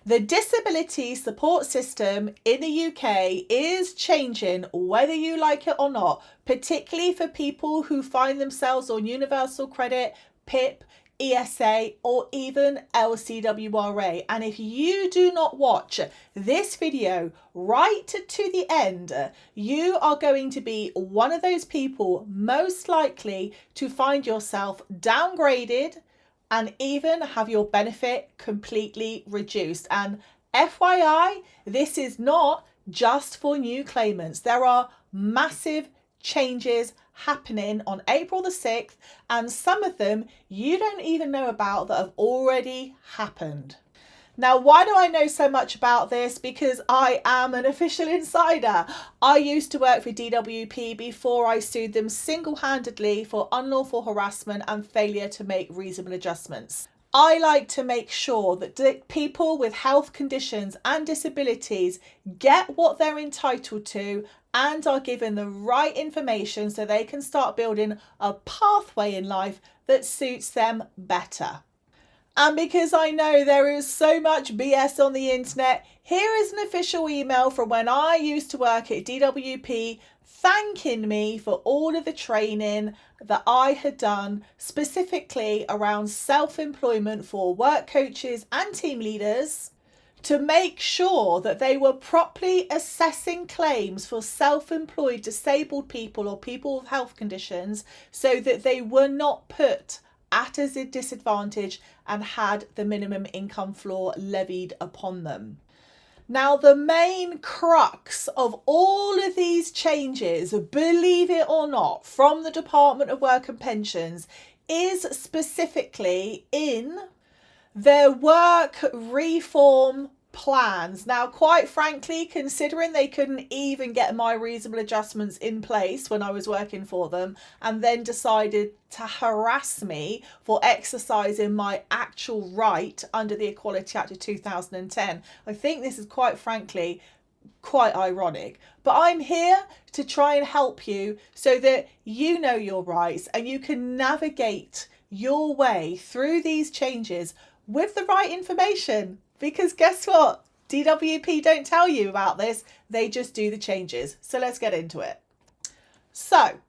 The disability support system in the UK is changing, whether you like it or not, particularly for people who find themselves on universal credit, PIP, ESA, or even LCWRA. And if you do not watch this video right to the end, you are going to be one of those people most likely to find yourself downgraded and even have your benefit completely reduced. And FYI, this is not just for new claimants. There are massive changes happening on April the 6th, and some of them you don't even know about that have already happened. Now, why do I know so much about this? Because I am an official insider. I used to work for DWP before I sued them single-handedly for unlawful harassment and failure to make reasonable adjustments. I like to make sure that people with health conditions and disabilities get what they're entitled to and are given the right information so they can start building a pathway in life that suits them better. And because I know there is so much BS on the internet, here is an official email from when I used to work at DWP thanking me for all of the training that I had done, specifically around self-employment for work coaches and team leaders, to make sure that they were properly assessing claims for self-employed disabled people or people with health conditions so that they were not put at a disadvantage and had the minimum income floor levied upon them. Now, the main crux of all of these changes, believe it or not, from the Department of Work and Pensions is specifically in their work reform plans. Now, quite frankly, considering they couldn't even get my reasonable adjustments in place when I was working for them and then decided to harass me for exercising my actual right under the Equality Act of 2010, I think this is quite frankly quite ironic. But I'm here to try and help you so that you know your rights and you can navigate your way through these changes with the right information. Because guess what? DWP don't tell you about this. They just do the changes. So let's get into it. So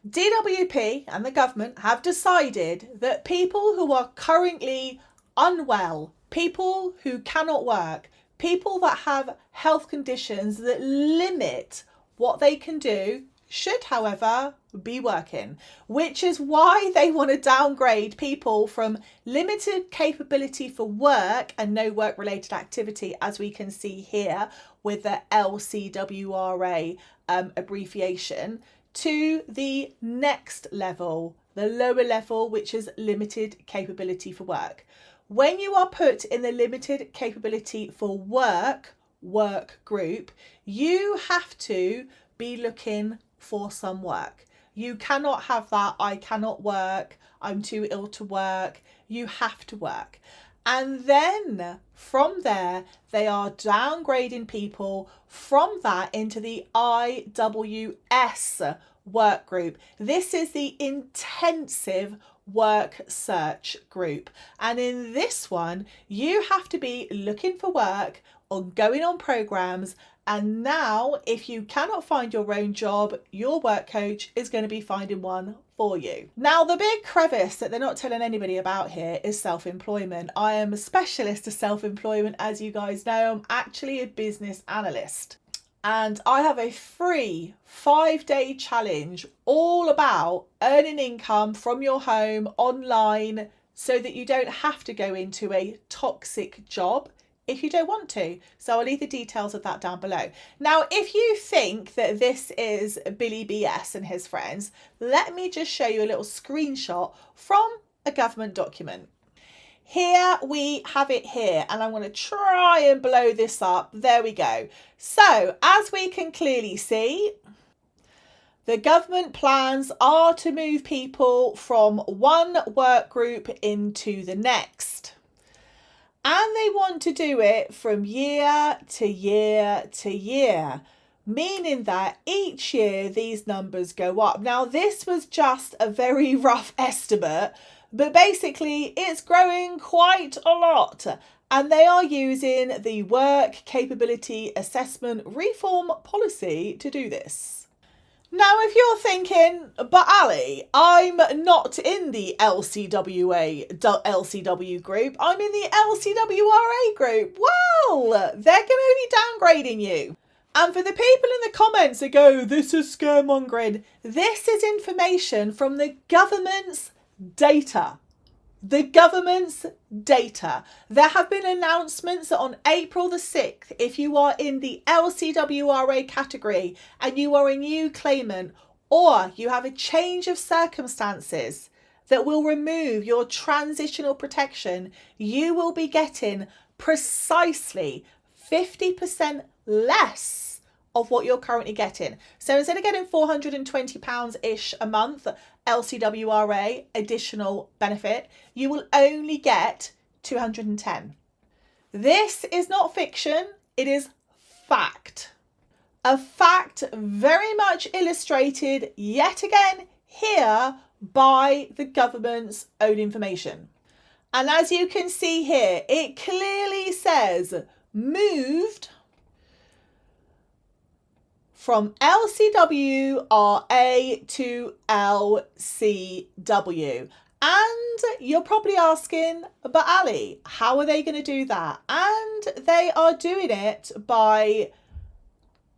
DWP and the government have decided that people who are currently unwell, people who cannot work, people that have health conditions that limit what they can do should, however, be working, which is why they want to downgrade people from limited capability for work and no work related activity, as we can see here with the LCWRA abbreviation, to the next level, the lower level, which is limited capability for work. When you are put in the limited capability for work group, you have to be looking for some work. You cannot have that I cannot work, I'm too ill to work. You have to work. And then from there, they are downgrading people from that into the IWS work group. This is the intensive work search group. And in this one, you have to be looking for work or going on programs. And now, if you cannot find your own job, your work coach is going to be finding one for you. Now, the big crevice that they're not telling anybody about here is self-employment. I am a specialist of self-employment, as you guys know. I'm actually a business analyst. And I have a free 5-day challenge all about earning income from your home online so that you don't have to go into a toxic job if you don't want to. So I'll leave the details of that down below. Now, if you think that this is Billy BS and his friends, let me just show you a little screenshot from a government document. Here we have it here, and I'm going to try and blow this up. There we go. So as we can clearly see, the government plans are to move people from one work group into the next. And they want to do it from year to year to year, meaning that each year these numbers go up. Now, this was just a very rough estimate, but basically it's growing quite a lot. And they are using the Work Capability Assessment Reform Policy to do this. Now, if you're thinking, but Ali, I'm not in the LCWA group, I'm in the LCWRA group. Well, they're going to be downgrading you. And for the people in the comments that go, this is scaremongering, this is information from the government's data. The government's data. There have been announcements that on April the 6th, if you are in the LCWRA category and you are a new claimant or you have a change of circumstances that will remove your transitional protection, you will be getting precisely 50% less of what you're currently getting. So instead of getting £420-ish a month, LCWRA additional benefit, you will only get 210. This is not fiction, it is fact. A fact very much illustrated yet again here by the government's own information. And as you can see here, it clearly says moved from LCWRA to LCW. And you're probably asking, but Ali, how are they going to do that? And they are doing it by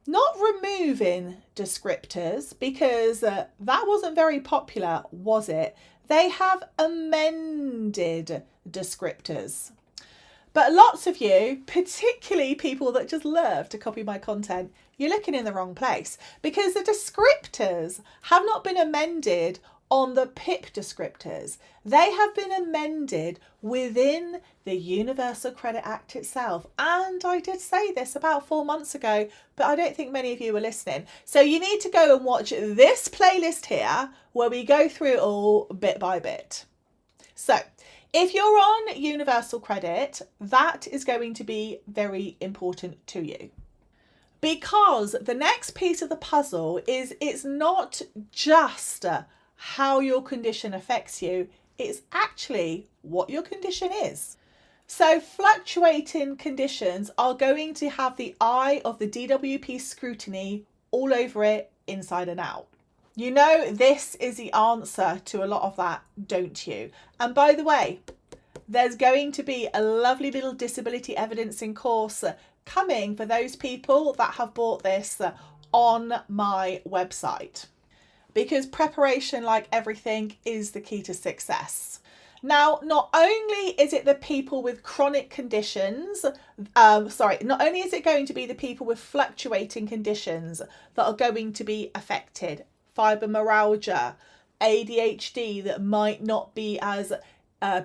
not removing descriptors, because that wasn't very popular, was it? They have amended descriptors. But lots of you, particularly people that just love to copy my content, you're looking in the wrong place, because the descriptors have not been amended on the PIP descriptors. They have been amended within the Universal Credit Act itself. And I did say this about 4 months ago, but I don't think many of you were listening. So you need to go and watch this playlist here where we go through it all bit by bit. So if you're on Universal Credit, that is going to be very important to you. Because the next piece of the puzzle is it's not just how your condition affects you, it's actually what your condition is. So fluctuating conditions are going to have the eye of the DWP scrutiny all over it, inside and out. You know, this is the answer to a lot of that, don't you? And by the way, there's going to be a lovely little disability evidencing course coming for those people that have bought this on my website, because preparation, like everything, is the key to success. Now, not only is it the people with chronic conditions, not only is it going to be the people with fluctuating conditions that are going to be affected, fibromyalgia, ADHD that might not be as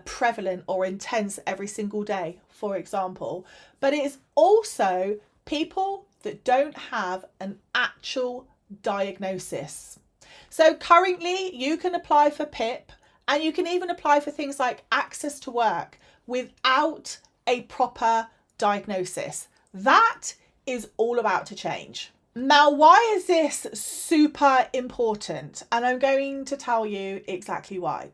prevalent or intense every single day, for example, but it's also people that don't have an actual diagnosis. So currently you can apply for PIP, and you can even apply for things like access to work without a proper diagnosis. That is all about to change. Now, why is this super important? And I'm going to tell you exactly why.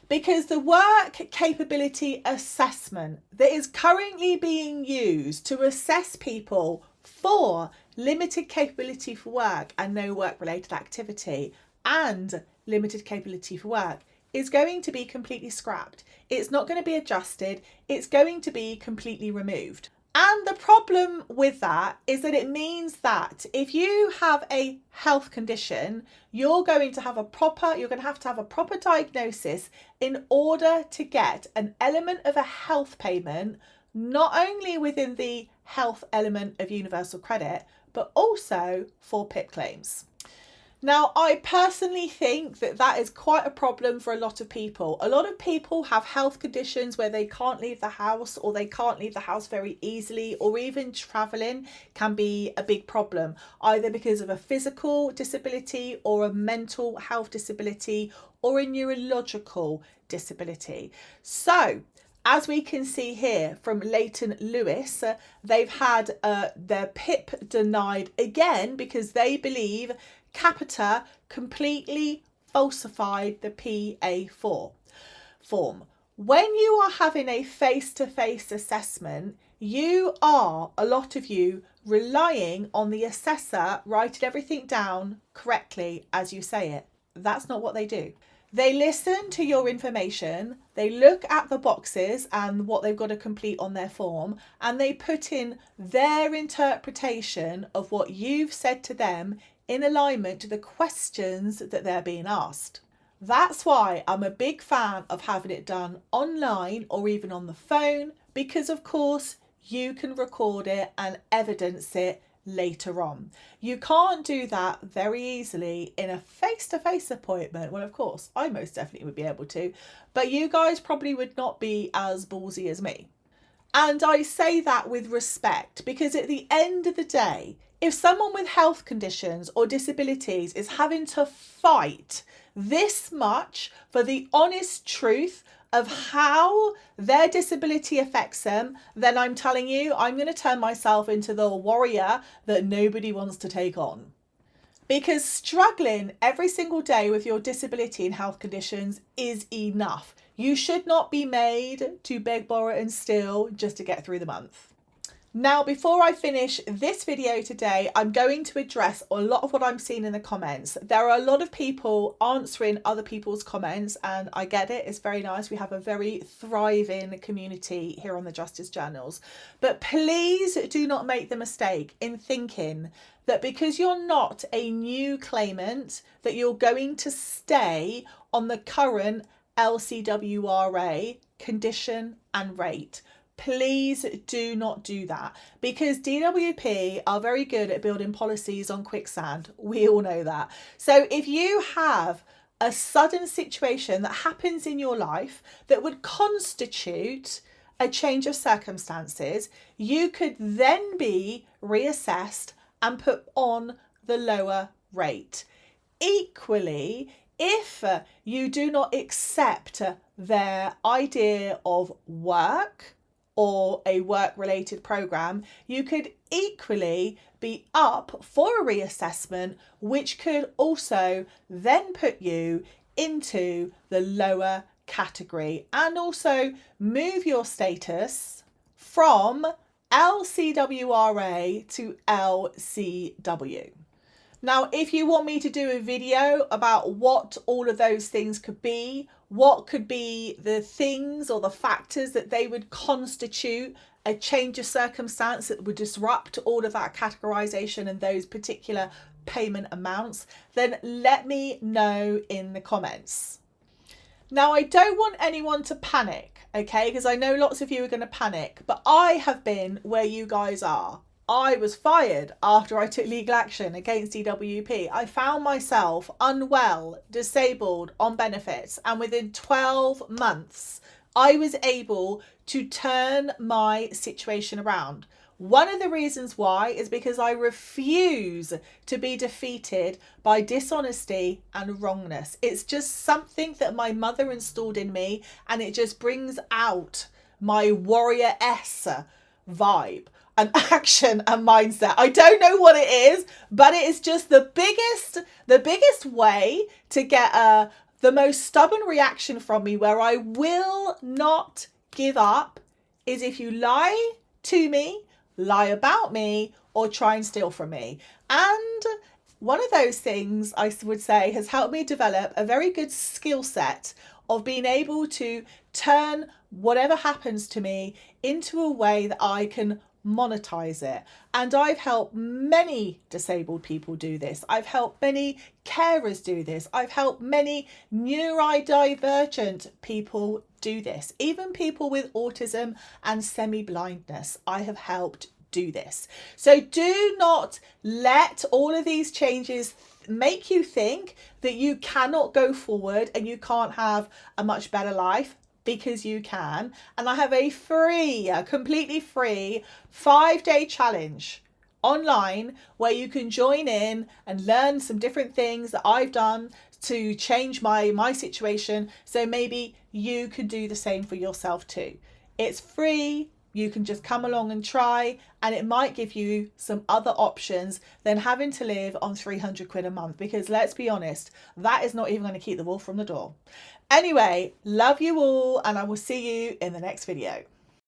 Because the work capability assessment that is currently being used to assess people for limited capability for work and no work related activity and limited capability for work is going to be completely scrapped. It's not going to be adjusted. It's going to be completely removed. And the problem with that is that it means that if you have a health condition, you're going to have to have a proper diagnosis in order to get an element of a health payment, not only within the health element of universal credit, but also for PIP claims. Now, I personally think that that is quite a problem for a lot of people. A lot of people have health conditions where they can't leave the house, or they can't leave the house very easily, or even travelling can be a big problem, either because of a physical disability or a mental health disability or a neurological disability. So, as we can see here from Leighton Lewis, they've had their PIP denied again because they believe Capita completely falsified the PA4 form. When you are having a face-to-face assessment, you are, a lot of you, relying on the assessor writing everything down correctly as you say it. That's not what they do. They listen to your information, they look at the boxes and what they've got to complete on their form, and they put in their interpretation of what you've said to them in alignment to the questions that they're being asked. That's why I'm a big fan of having it done online or even on the phone, because of course you can record it and evidence it later on. You can't do that very easily in a face-to-face appointment. Well, of course, I most definitely would be able to, but you guys probably would not be as ballsy as me. And I say that with respect, because at the end of the day, if someone with health conditions or disabilities is having to fight this much for the honest truth of how their disability affects them, then I'm telling you, I'm going to turn myself into the warrior that nobody wants to take on. Because struggling every single day with your disability and health conditions is enough. You should not be made to beg, borrow and steal just to get through the month. Now, before I finish this video today, I'm going to address a lot of what I'm seeing in the comments. There are a lot of people answering other people's comments, and I get it. It's very nice. We have a very thriving community here on the Justice Journals. But please do not make the mistake in thinking that because you're not a new claimant, that you're going to stay on the current LCWRA condition and rate. Please do not do that, because DWP are very good at building policies on quicksand. We all know that. So if you have a sudden situation that happens in your life that would constitute a change of circumstances, you could then be reassessed and put on the lower rate. Equally, if you do not accept their idea of work or a work-related program, you could equally be up for a reassessment, which could also then put you into the lower category and also move your status from LCWRA to LCW. Now, if you want me to do a video about what all of those things could be, what could be the things or the factors that they would constitute a change of circumstance that would disrupt all of that categorization and those particular payment amounts, then let me know in the comments. Now, I don't want anyone to panic, okay? Because I know lots of you are going to panic, but I have been where you guys are. I was fired after I took legal action against DWP. I found myself unwell, disabled, on benefits, and within 12 months, I was able to turn my situation around. One of the reasons why is because I refuse to be defeated by dishonesty and wrongness. It's just something that my mother installed in me, and it just brings out my warrior-ess vibe and action and mindset. I don't know what it is, but it is just the biggest way to get the most stubborn reaction from me, where I will not give up, is if you lie to me, lie about me, or try and steal from me. And one of those things, I would say, has helped me develop a very good skill set of being able to turn whatever happens to me into a way that I can monetize it. And I've helped many disabled people do this. I've helped many carers do this. I've helped many neurodivergent people do this. Even people with autism and semi-blindness, I have helped do this. So do not let all of these changes make you think that you cannot go forward and you can't have a much better life, because you can. And I have a completely free 5-day challenge online where you can join in and learn some different things that I've done to change my situation. So maybe you could do the same for yourself too. It's free. You can just come along and try, and it might give you some other options than having to live on 300 quid a month, because let's be honest, that is not even going to keep the wolf from the door. Anyway, love you all, and I will see you in the next video.